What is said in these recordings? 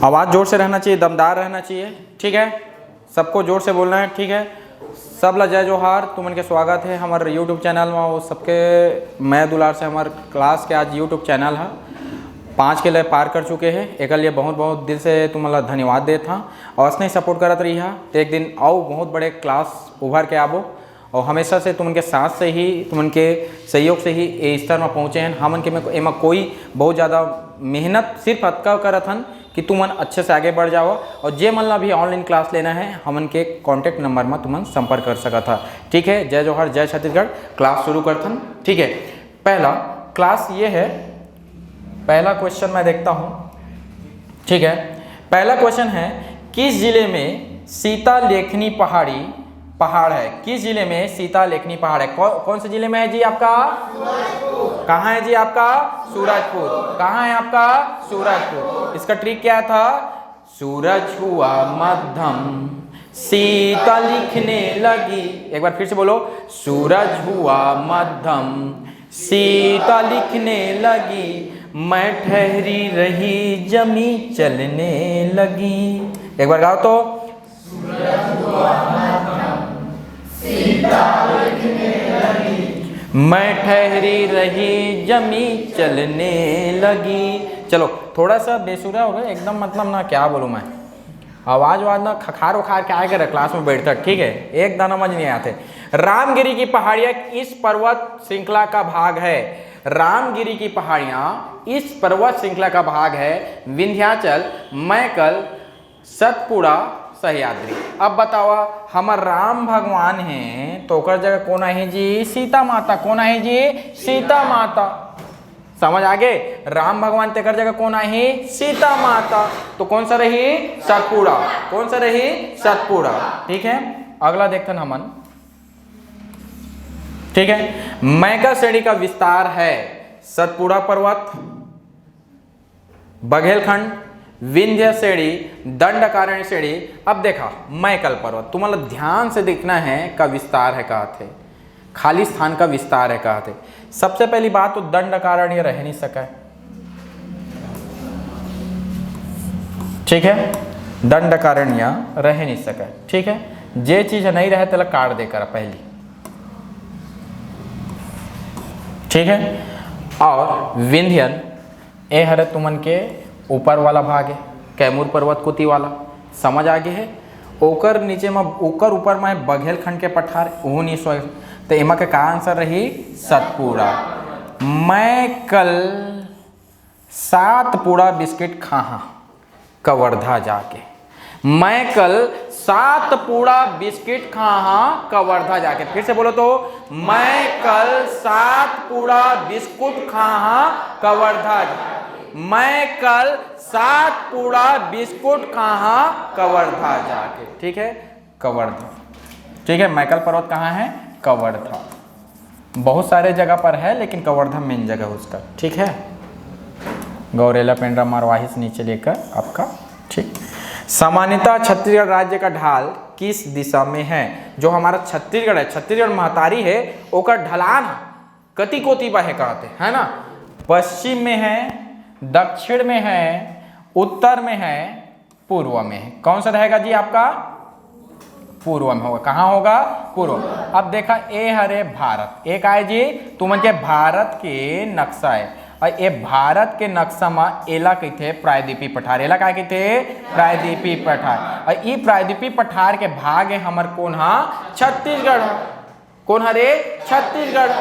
आवाज़ जोर से रहना चाहिए, दमदार रहना चाहिए, ठीक है। सबको जोर से बोलना है, ठीक है। सब ला जय जोहार, तुमन के स्वागत है हमारे यूट्यूब चैनल में। वो सबके मैं दुलार से हमारे क्लास के आज यूट्यूब चैनल है 5 के लिए पार कर चुके हैं। एक लिए बहुत बहुत दिल से तुम्हारा धन्यवाद देता और असने सपोर्ट करत रही है। तो एक दिन आओ बहुत बड़े क्लास उभर के आबो और हमेशा से तुमन के साथ से ही तुमन के सहयोग से ही ये स्तर में पहुँचे हैं। हमन के में एमा कोई बहुत ज़्यादा मेहनत सिर्फ अतका करत हन कि तुमन अच्छे से आगे बढ़ जाओ। और जे मन ला भी ऑनलाइन क्लास लेना है हमन के कॉन्टैक्ट नंबर में तुमन संपर्क कर सकत था, ठीक है। जय जोहर, जय छत्तीसगढ़। क्लास शुरू करथन, ठीक है। पहला क्लास ये है, पहला क्वेश्चन मैं देखता हूँ, ठीक है। पहला क्वेश्चन है, किस जिले में सीता लेखनी पहाड़ है? किस जिले में सीता लेखनी पहाड़ है? कौन से जिले में है जी आपका? सूरजपुर। कहाँ है जी आपका? सूरजपुर। कहाँ है आपका? सूरजपुर। इसका ट्रिक क्या था? सूरज हुआ मध्यम सीता लिखने लगी। एक बार फिर से बोलो, सूरज हुआ मध्यम सीता लिखने लगी, मैं ठहरी रही जमी चलने लगी। एक बार गाओ तो, सूरज हुआ मध्यम सीता लिखने लगी, मैं ठहरी रही जमी चलने लगी। चलो थोड़ा सा बेसुरा हो गया एकदम, मतलब ना क्या बोलूँ मैं, आवाज ना खखार उखार के आएगा क्लास में बैठकर, ठीक है। एक दाना समझ नहीं आते। रामगिरी की पहाड़ियाँ इस पर्वत श्रृंखला का भाग है। रामगिरी की पहाड़ियाँ इस पर्वत श्रृंखला का भाग है। विंध्याचल, मैकल, सतपुड़ा, सह्याद्री। अब बताओ, हमार राम भगवान हैं तो ओकर जगह कौन है जी? सीता माता। कौन है जी? सीता माता। समझ आगे? राम भगवान तेकर जगह कौन है? सीता माता। तो कौन सा रही? सतपुड़ा। कौन सा रही? सतपुड़ा, ठीक है। अगला देखते हैं हमन, ठीक है। मैकल श्रेणी का विस्तार है सतपुड़ा पर्वत, बघेलखंड, विंध्य श्रेणी, दंडकारण्य श्रेणी। अब देखा मैकल पर्वत, तुम्हारा ध्यान से देखना है का विस्तार है कहा थे, खाली स्थान का विस्तार है कहा थे। सबसे पहली बात तो दंडकारण्य रह नहीं सका, ठीक है। दंडकारण्य रह नहीं सका, ठीक है। जे चीज नहीं रहे तेला काट देकर पहली, ठीक है। और विंध्यन ए हरे तुमन के ऊपर वाला भाग है, कैमूर पर्वत कोती वाला, समझ आगे है। ओकर नीचे में ओकर ऊपर में बघेलखंड के पठार वो नहीं सो, तो एमा के का आंसर रही? सतपुड़ा। मैं कल 7 पूड़ा बिस्किट खाहा कवर्धा जाके। मैं कल 7 पूड़ा बिस्किट खाहा कवर्धा जाके। फिर से बोलो तो, मैं कल 7 पूड़ा बिस्कुट खाहा कवर्धा जाके। मैं कल 7 पूड़ा बिस्कुट खाहा कवर्धा जाके, ठीक है। कवर्धा, ठीक है। मैकल पर्वत कहाँ है? कवर्धा। बहुत सारे जगह पर है लेकिन कवर्धा मेन जगह उसका, ठीक है। गौरेला, पेंड्रा, मारवाही से नीचे लेकर आपका, ठीक। सामान्यतः छत्तीसगढ़ राज्य का ढाल किस दिशा में है? जो हमारा छत्तीसगढ़ है, छत्तीसगढ़ महतारी है, ओकर ढलान कति कोती बा है कहते है ना। पश्चिम में है, दक्षिण में है, उत्तर में है, पूर्व में है। कौन सा रहेगा जी आपका? पूर्व में होगा। कहाँ होगा? पूर्व। अब देखा ए हरे भारत, एक आए जी तुमन के भारत के नक्शा है और ये भारत के नक्शा में एला कहते प्रायद्वीपी पठार। एला क्या कहते? प्रायद्वीपी पठार। और ये प्रायद्वीपी पठार के भाग है हमर कौन हा? छत्तीसगढ़। कौन हरे? छत्तीसगढ़।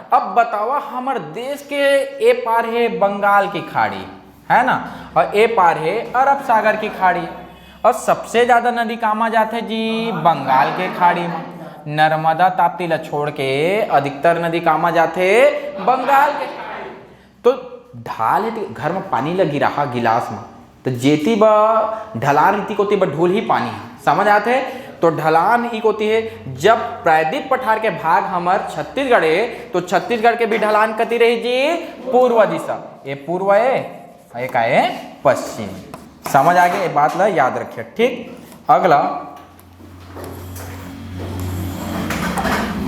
अब बतावा, हमारे देश के ए पार है बंगाल की खाड़ी, है ना, और ए पार है अरब सागर की खाड़ी। और सबसे ज्यादा नदी कहाँ जाते जी? बंगाल के खाड़ी में। नर्मदा ताप्ती ला छोड़ के अधिकतर नदी कहाँ जाते? बंगाल के। तो ढाल है घर में पानी लगी रहा गिलास में, तो जेती बा ढलान रीति कोती बा ढूल ही पानी है, समझ आते। तो ढलान ही होती है। जब प्रायद्वीप पठार के भाग हमार छत्तीसगढ़ है तो छत्तीसगढ़ के भी ढलान कती रही जी? पूर्व दिशा। ये पूर्व है, एक है पश्चिम। समझ आ गया? ये बात ला याद रखिए, ठीक। अगला,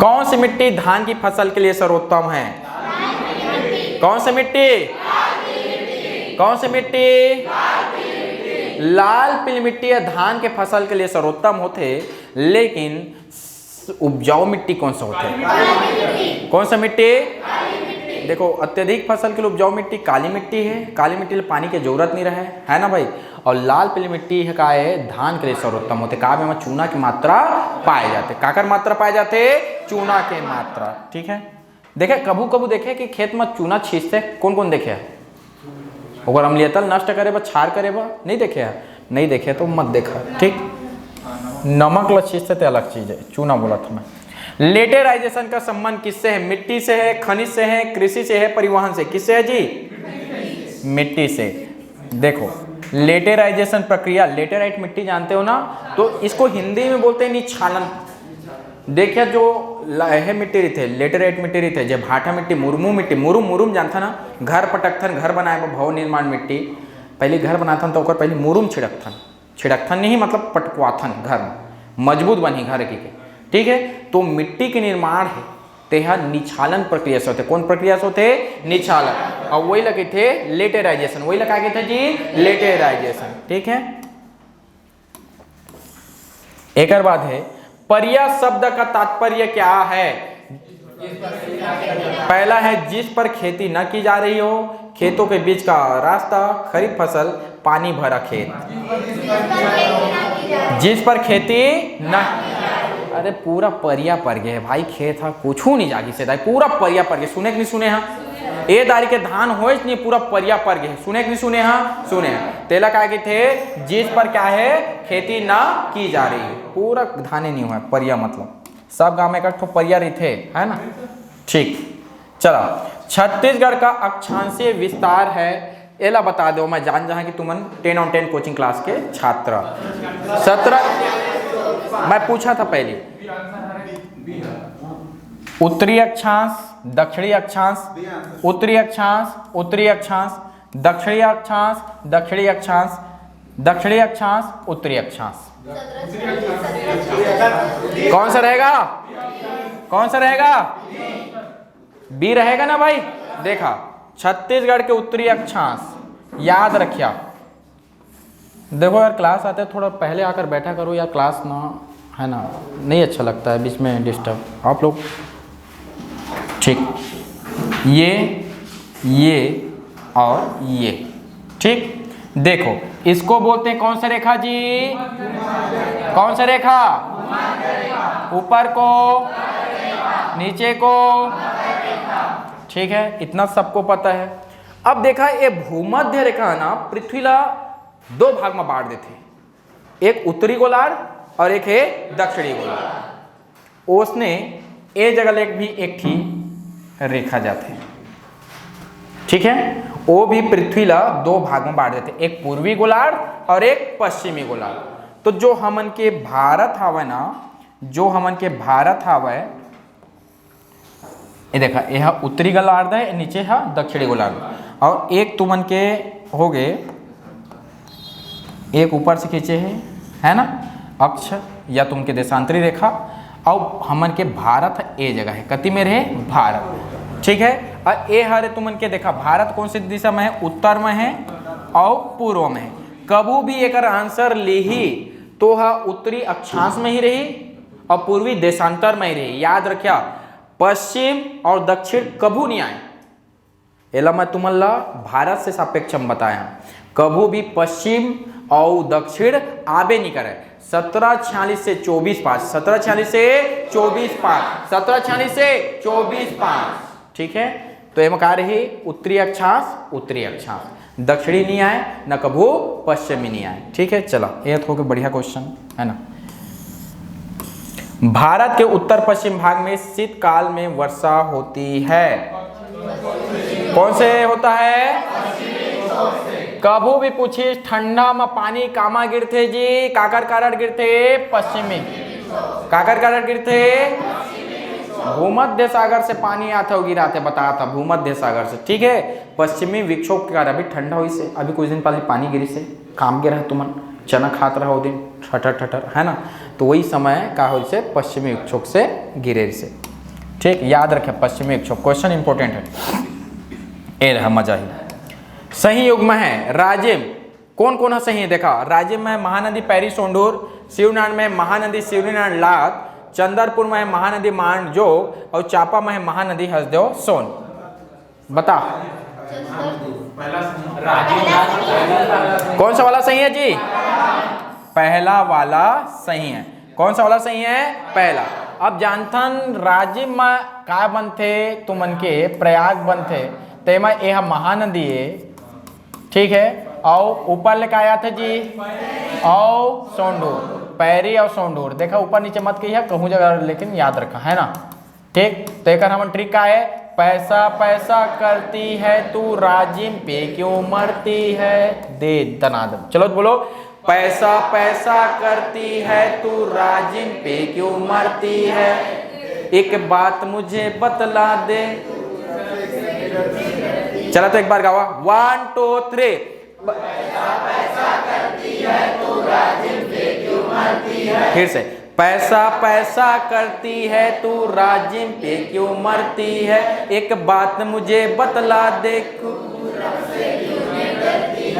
कौन सी मिट्टी धान की फसल के लिए सर्वोत्तम है? कौन सी मिट्टी? कौन सी मिट्टी? लाल पीली मिट्टी या धान के फसल के लिए सर्वोत्तम होते, लेकिन उपजाऊ मिट्टी कौन सा होता है? कौन सा मिट्टी? देखो अत्यधिक फसल के लिए उपजाऊ मिट्टी काली मिट्टी है, काली मिट्टी में पानी की जरूरत नहीं रहे, है ना भाई। और लाल पीली मिट्टी है का है धान के लिए सर्वोत्तम होते, का में चूना की मात्रा पाए जाते, काकर मात्रा पाए जाते, चूना के मात्रा। ठीक है, देखे कबू कबू देखे कि खेत में चूना छींचते, कौन कौन देखे है? अगर अम्लीयतल नष्ट करे बा, क्षार करे बा, नहीं देखे है? नहीं देखे तो मत देखा, ठीक। नमक ला छींचते तो अलग चीज है, चूना बोला था मैं। लेटेराइजेशन का संबंध किससे है? मिट्टी से है, खनिज से है, कृषि से है, परिवहन से? किससे है जी? मिट्टी से। देखो लेटेराइजेशन प्रक्रिया, लेटेराइट मिट्टी जानते हो ना, तो इसको हिंदी में बोलते हैं निक्षालन। देखिए जो है मिट्टी रही थे, लेटेराइट मिट्टी रही थे, जो भाटा मिट्टी, मुरमू मिट्टी, मुरुम जानता ना, घर पटकथन, घर बनाए भवन निर्माण मिट्टी, पहले घर बनाथन तो पहले मुरुम छिड़कथन नहीं मतलब पटकवाथन, घर मजबूत बनी घर की, ठीक है। तो मिट्टी के निर्माण है तेहा निछालन प्रक्रिया से होते, कौन प्रक्रिया से होते? निछालन। और वही लगे थे लेटेराइजेशन, वही लगा के थे जी लेटेराइजेशन, ठीक है। एक और बात है, पर्या शब्द का तात्पर्य क्या है? पहला है जिस पर खेती न की जा रही हो, खेतों के बीच का रास्ता, खरीफ फसल, पानी भरा खेत। जिस पर खेती न, अरे पूरा परिया पर गए है भाई, खेत है कुछ नहीं जागी से दाई, पूरा परिया पर गए, सुने कि नहीं सुने हाँ? ए दारी के धान हो नहीं, पूरा परिया पर गए, सुने कि नहीं सुने हाँ? सुने हैं। तेला क्या थे? जिस पर क्या है खेती ना की जा रही है, पूरा धाने नहीं हुआ, परिया मतलब सब गांव में इकट्ठो परिया रही थे, है ना, ठीक। चलो छत्तीसगढ़ का अक्षांशीय विस्तार है, एला बता दो, मैं जान जहां कि तुमन 10 on 10 कोचिंग क्लास के छात्र 17 मैं पूछा था पहले, उत्तरी अक्षांश, दक्षिणी अक्षांश, उत्तरी अक्षांश, उत्तरी अक्षांश, दक्षिणी अक्षांश, दक्षिणी अक्षांश, दक्षिणी अक्षांश, उत्तरी अक्षांश, कौन सा रहेगा? कौन सा रहेगा? बी रहेगा ना भाई। देखा छत्तीसगढ़ के उत्तरी अक्षांश, याद रखिया। देखो यार क्लास आते हैं थोड़ा पहले आकर बैठा करो यार, क्लास ना है ना नहीं अच्छा लगता है, बीच में डिस्टर्ब आप लोग, ठीक। ये और ये, ठीक। देखो इसको बोलते हैं कौन सा रेखा जी? कौन सा रेखा? ऊपर को, नीचे को, ठीक है, इतना सबको पता है। अब देखा ये भूमध्य रेखा ना पृथ्वी ला दो भाग में बांट देते, एक उत्तरी गोलार्ध और एक है दक्षिणी गोलार्ध। उसने ए जगह एक भी एक थी रेखा जाते, ठीक है, वो भी पृथ्वी ला दो भाग में बांट देते, एक पूर्वी गोलार्ध और एक पश्चिमी गोलार्ध। तो जो हमन के भारत हवा ना, जो हमन के भारत हवा ये देखा, यह उत्तरी गोलार्ध है, नीचे है दक्षिणी गोलार्ध। और एक तुमन के हो गए, एक ऊपर से खींचे है ना अक्ष या तुमके देशांतरी रेखा, और हमन के भारत ए जगह है, कति में रहे भारत, ठीक है। और ए हरे तुमन के देखा भारत कौन सी दिशा में है? उत्तर में है और पूर्व में है। कबू भी एक आंसर ली ही तो हा उत्तरी अक्षांश में ही रही और पूर्वी देशांतर में ही रही, याद रखिया। पश्चिम और दक्षिण कबू नहीं आए, एला मैं तुमला भारत से सापेक्ष हम बताया, कबू भी पश्चिम और दक्षिण आबे नहीं करे। 1746 से 24/5, 1746 से 24/5, 1746 से 24/5, ठीक है। तो ये कहा रही उत्तरी अक्षांश, उत्तरी अक्षांश, दक्षिणी नहीं आए न कबू पश्चिमी नहीं आए, ठीक है। चलो ये तो बढ़िया क्वेश्चन है ना। भारत के उत्तर पश्चिम भाग में शीतकाल में वर्षा होती है, कौन से होता है? कभू भी पूछिस ठंडा में पानी कामा गिरते जी, काकर कारण गिरते? पश्चिमी। काकर कारण गिरते? भूमध्य सागर से पानी आता हो गिराते, बताया था भूमध्य सागर से, ठीक है। पश्चिमी विक्षोभ के कारण अभी ठंडा हुई से, अभी कुछ दिन पहले पानी गिरी से काम गिरा तुमन चना खात रहा वो दिन ठटर ठटर, है ना, तो वही समय का हो से पश्चिमी विक्षोभ से गिरे से, ठीक। याद रखें पश्चिमी विक्षोभ, क्वेश्चन इंपॉर्टेंट है। ए रहा मजा ही। सही युग्म है राजिम कौन कौन है सही है देखा, राजिम में महानदी पैरी सोंडूर, शिवनारायण में महानदी शिवनारायण लात, चंदरपुर में है महानदी मांडजोग और चापा में है महानदी हसदेव सोन। बता कौन सा वाला सही है जी? पहला वाला सही है। कौन सा वाला सही है? पहला। अब जानथन राजिम में का बनथे तुमन के प्रयाग बनथे, तेमा यह महानदी है, ठीक है। और ऊपर लेके आया थे जी और सोंडूर, पैरी और सोंडूर, देखा ऊपर नीचे मत कहिए कहूँ जगह, लेकिन याद रखा है ना, ठीक। तो एक हम ट्रिक का है, पैसा पैसा करती है तू राजिम पे क्यों मरती है, दे दनादन। चलो बोलो, पैसा पैसा करती है तू राजिम पे क्यों मरती है, एक बात मुझे बतला दे। चला तो एक बार गावा, 1 2 3। पैसा पैसा करती है तू राजिम पे क्यों मरती है। फिर से, पैसा पैसा करती है तू राजिम पे क्यों मरती है, एक बात मुझे बतला दे।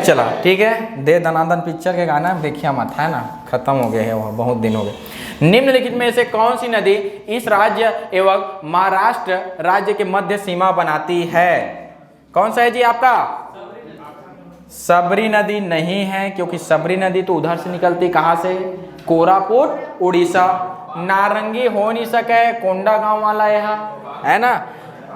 चला ठीक है, दे दनादन पिक्चर के गाना देखिए मत, है ना, खत्म हो गए हैं वह, बहुत दिन हो गए। निम्नलिखित में से कौन सी नदी इस राज्य एवं महाराष्ट्र राज्य के मध्य सीमा बनाती है? कौन सा है जी आपका? सबरी नदी नहीं है, क्योंकि सबरी नदी तो उधर से निकलती, कहाँ से? कोरापुट उड़ीसा। नारंगी हो नहीं सके, कोंडा गांव वाला यहाँ, है ना।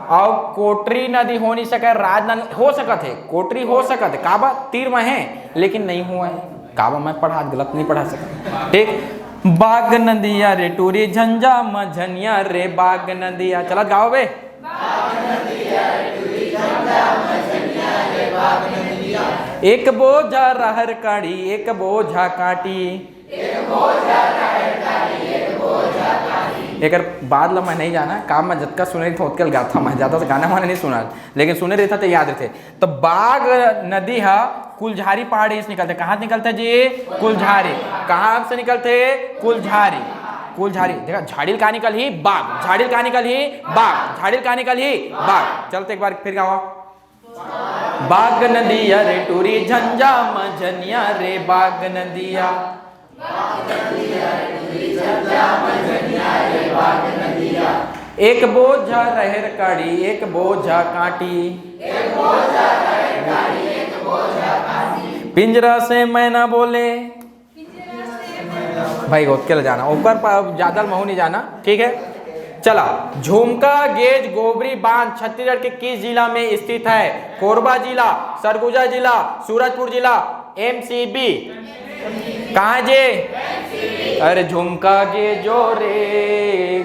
और कोटरी नदी हो नहीं सके, राजनंद हो सकत है, कोटरी हो सकत है, काबा तीर में है लेकिन नहीं हुआ है, काबा मैं पढ़ा गलत नहीं पढ़ा सका, ठीक। बाग नदिया रे टूरी झंझा मझनिया रे बाग नदिया, चला गाओ बे। एक बोझा रहर काढ़ी एक बोझा काटी, एक बाद ला मैं नहीं जाना, काम में जतका सुने थे उतकल गाथा, मैं ज़्यादा से गाना वाना नहीं सुना, लेकिन सुने रहता तो याद रहते। तो बाग नदी है कुलझारी पहाड़ी से निकलते, कहाँ निकलते जी? कुलझारी। कहाँ से निकलते? कुलझारी। कुलझारी, देखा झाड़िल का निकल ही बाग, झाड़िल का निकल ही बाग, झाड़िल का निकल ही बाग। चलते एक बार फिर गावा, बाग नदिया रे टूरी झंझा मझनिया रे बाग नदिया। एक बोझा रहर काढ़ी एक बोझा काटी, पिंजरा से मैना बोले। भाई गोद के ले जाना, ऊपर ज्यादा महू नहीं जाना, ठीक है। चला, झुमका गेज गोबरी बांध छत्तीसगढ़ के किस जिला में स्थित है? कोरबा जिला, सरगुजा जिला, सूरजपुर जिला, एमसीबी। कहाँ जे? अरे झुमका गे जोरे,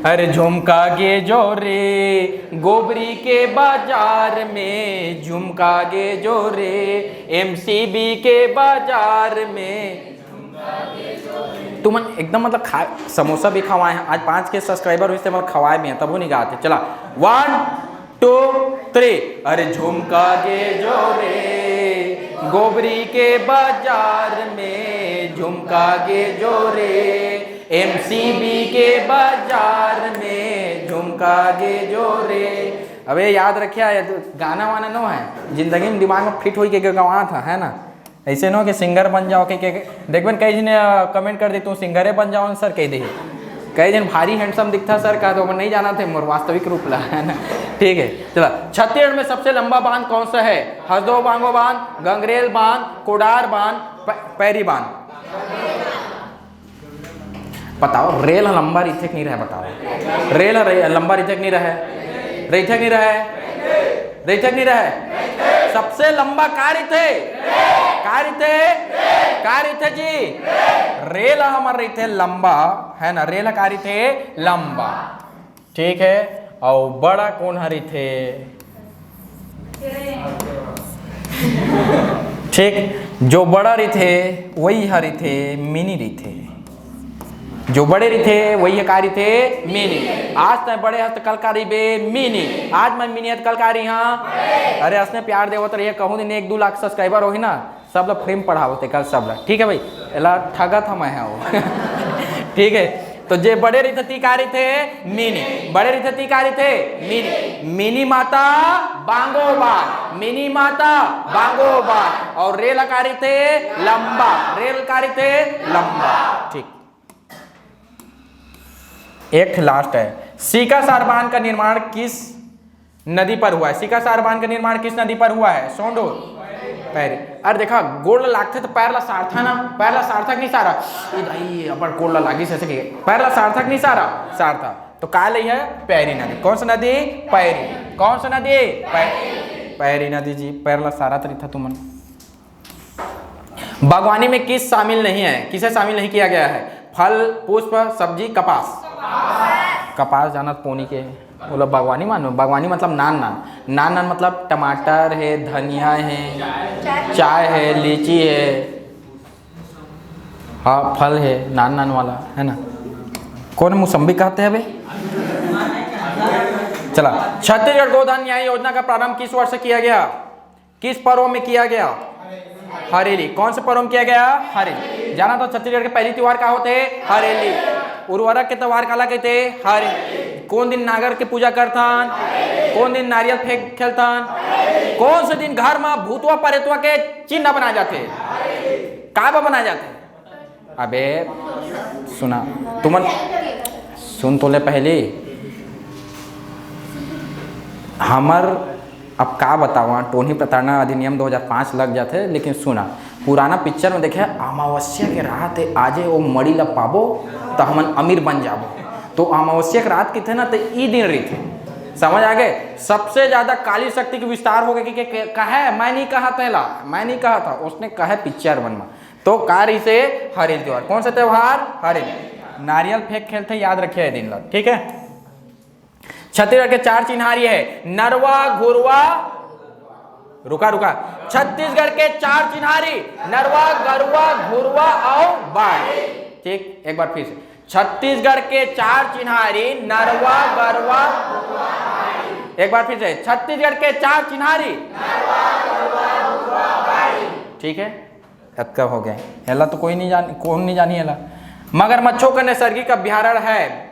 अरे झुमका गे जोरे गोबरी के बाजार में, झुमका गे जोरे एमसीबी के बाजार में। तुमन एकदम मतलब समोसा भी खवाए हैं, आज 5 के सब्सक्राइबर हुए मतलब खवाए भी हैं, तब वो नहीं गाते। चला 1 2 3। अरे झुमका गे जोरे गोबरी के बाजार में, झुमका गे जोरे एमसीबी के बाजार में, झुमका गे जोरे। अबे याद रखिया, गाना वाना नो है, जिंदगी में दिमाग में फिट हो के गवा था, है ना। ऐसे नो कि सिंगर बन जाओ के देख बन, कई जन कमेंट कर दे तू सिंगरे बन जाओ सर, कह दे कई जन भारी हैंडसम दिखता सर का, तो नहीं जाना थे मोर वास्तविक रूप ला, है ना, ठीक है। चला, छत्तीसगढ़ में सबसे लंबा बांध कौन सा है? हसदेव बांगो बांध, गंगरेल बांध, कोडार बांध, पैरी बांध। बताओ, रेल लंबा रिथक नहीं रहे, बताओ रेल लंबा रिथक नहीं रहे, रिथक नहीं रहे, रिथक नहीं रहे। सबसे लंबा कार्य थे, कार्य थे, कार्य थे जी, रेल हमारे रही थे लंबा, है ना, रेल कार्य थे लंबा, ठीक है। और बड़ा कौन हरी थे? ठीक, जो बड़ा रही थे वही हरी थे मिनी रही थे, जो बड़े रही थे वही कारी थे मिनी। आज तय बड़े हस्त कलकारी बे मिनी, आज मैं मिनी हत कलकारी। हाँ, अरे असने प्यार देवत रहिए, कहूँ दिन 1-2 लाख सब्सक्राइबर होही ना, सब लोग फ्रेम पढ़ावते कल सब लोग, ठीक है भाई, एला ठगा था मैं है वो ठीक है। तो जे बड़े रिथती कारी थे मिनी, बड़े रिथती कारी थे मिनी, मिनी माता बांगो बार, मिनी माता बांगो बार, और रेल अकारी थे लंबा, रेल कारी थे लंबा। ठीक, एक लास्ट है, सीकासार बांध का निर्माण किस नदी पर हुआ है? सीकासार बांध का निर्माण किस नदी पर हुआ है? सोंडो, पैरी। अरे देखा गोड़ लागते तो पैरला सारथा ना, पैरला सार्थक नहीं सारा इधर अपन गोड़ लागी से सके, पैरला सार्थक नहीं सारा सारथा, तो का लई है पैरी नदी। कौन सा नदी? पैरी। कौन सा नदी? पैरी नदी जी, पैरला सारा तरी था तुमन। बागवानी में किस शामिल नहीं है? किसे शामिल नहीं किया गया है? फल, पुष्प, सब्जी, कपास। कपास जाना पोनी के बोला बागवानी मानो, बागवानी मतलब नान नान, नान नान मतलब टमाटर है, धनिया है, चाय है, लीची है, हाँ फल है नान नान वाला है ना। कौन मौसम्बी कहते हैं भाई? चला, छत्तीसगढ़ गोधन न्याय योजना का प्रारंभ किस वर्ष से किया गया? किस पर्व में किया गया? हरेली। कौन से पर्व में किया गया? हरेली। जाना तो छत्तीसगढ़ के पहली त्योहार का होते? हरेली। उर्वरक के त्योहार काला कहते? हरेली। कौन दिन नागर के पूजा करथन? कौन दिन नारियल फेंक खेलथन? कौन से दिन घर में भूतवा परेतवा के चिन्ह बनाए जाते? का बनाए जाते? अबे सुना तुमन, सुन तो ले पहले हमर, अब का बतावा, टोनी प्रताड़ना अधिनियम 2005 लग जाते, लेकिन सुना पुराना पिक्चर में देखे अमावस्या के रात आजे वो मड़ी ला पाबो तो हमन अमीर बन जाबो, तो अमावस्या के रात के थे ना तो ई दिन रही थे, समझ आ गए? सबसे ज्यादा काली शक्ति के विस्तार हो गए कि कहा, मैं नहीं कहा तेला, मैं नहीं कहा था, उसने कहा पिक्चर बनवा, तो कारी से हरेल त्योहार। कौन सा त्योहार? हरेल। नारियल फेंक खेलते, याद रखिए दिन ला, ठीक है। छत्तीसगढ़ के 4 चिन्हारी है, नरवा, घुरवा, रुका रुका, छत्तीसगढ़ के 4 चिन्हारी, नरवा, गरुआ, घुरवा और बाढ़। ठीक, एक बार फिर से, छत्तीसगढ़ के 4 चिन्हारी, नरवा, गरुआ, एक बार फिर से, छत्तीसगढ़ के 4 चिन्हारी, ठीक है, अब कब हो गए? एला तो कोई नहीं जान, कौन नहीं जानी एला। मगरमच्छों का नैसर्गिक अभ्यारण्य है,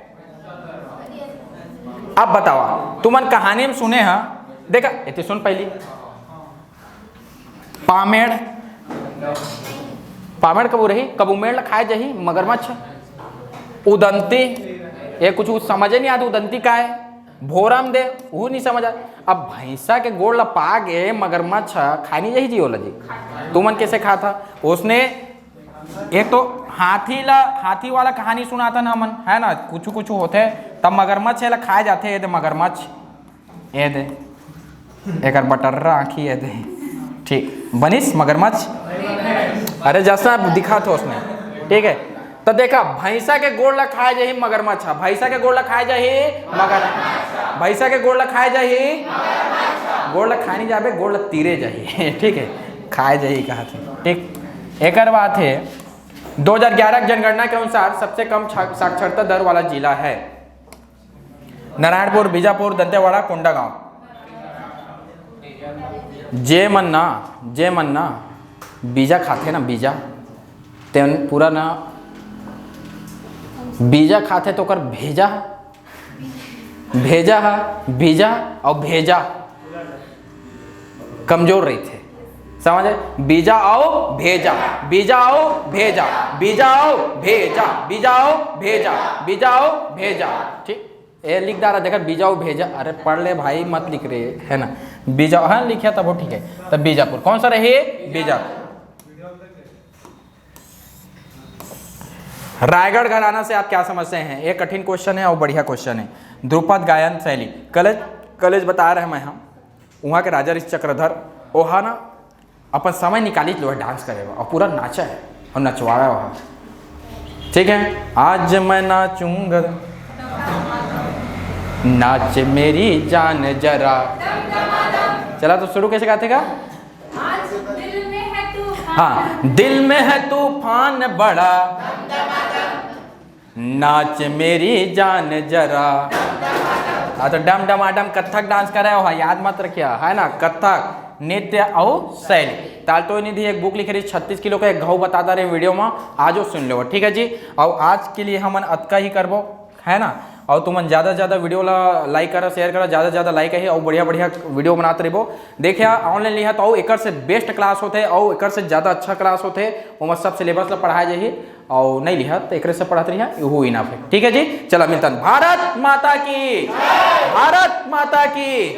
अब बतावा तुमन कहानी में सुने हैं, देखा इतनी सुन पहली, पामेड़, पामेड़ कबू रही, कबू मेड़ खाए जही मगरमच्छ, उदंती, ये कुछ समझे नहीं आता, उदंती का है, भोरम दे वो नहीं समझ आ। अब भैंसा के गोड़ ला पा गए मगरमच्छ खानी यही जियो जी, तुमन कैसे खा था? उसने एक तो हाथी वाला कहानी सुनाता ना मन, है ना, कुछ कुछ होते तब मगरमच्छ ला खाए जाते, ये दे मगरमच्छ, ये दे एक बटर्रा आँखी, ये दे, ठीक बनिस मगरमच्छ, अरे जैसा दिखा था उसने, ठीक है। तो देखा भैंसा के गोड़ ला खाए जाही मगरमच्छ, भैंसा के गोड़ ला खाए जाही मगरमच्छ, भैंसा के गोड़ ला खाए जाही, गोड़ ला खानी जाबे, गोड़ ला तीरे जाही, ठीक है, खाए जाही कहा थे, ठीक। एक बात है, 2011 जनगणना के अनुसार सबसे कम साक्षरता दर वाला जिला है नारायणपुर, बीजापुर, दंतेवाड़ा, कोंडागांव। जे मन ना बीजा खाते ना, बीजा तेन पूरा ना बीजा खाते तो कर भेजा है, बीजा और भेजा कमजोर रही थे, समझे? बीजा आओ भेजा, बीजा आओ भेजा, बीजा आओ भेजा, बीजा आओ भेजा, बीजा आओ भेजा, ठीक। ये लिख डाला, देखा बीजाओ भेजा, अरे पढ़ ले भाई, मत लिख रहे है ना, बीजा, हाँ लिखा तब वो ठीक है। तब बीजापुर कौन सा रहे? बीजापुर। रायगढ़ घराना से आप क्या समझते हैं? एक कठिन क्वेश्चन है और बढ़िया क्वेश्चन है। ध्रुपद गायन शैली, कलेज बता रहे हैं मैं, हम वहाँ के राजा ऋषि चक्रधर ओहा ना अपन समय निकाली लो डांस करेगा और पूरा नाचा है और नचवाया वहाँ, ठीक है। आज मैं नाचूंगा, नाच मेरी जान जरा, चला तो शुरू कैसे गाते का? हाँ, दिल में है तूफान बड़ा, नाच मेरी जान जरा। हाँ तो डम डमाडम कथक डांस कर रहे हो, याद मत रखिए, है ना, कथक नित्य और शैली। तालतो निधि एक बुक लिखे रही 36 किलो का एक घाव बता दे रहे वीडियो में, आजो सुन लो, ठीक है जी। और आज के लिए हमन अतका ही करबो, है ना। और तुमन ज़्यादा से ज़्यादा वीडियो ला लाइक करा, शेयर करा, ज़्यादा से ज़्यादा लाइक है और बढ़िया बढ़िया वीडियो बनाते रहो। देखिए ऑनलाइन लिहा तो एक से बेस्ट क्लास होते और एक से ज़्यादा अच्छा क्लास होते, वो सब सिलेबस ला पढ़ाया जाइए। और नहीं लिहा तो एक से पढ़ाते रहिए, यहू इनाफ है, ठीक है जी। चला मिलता, भारत माता की, भारत माता की।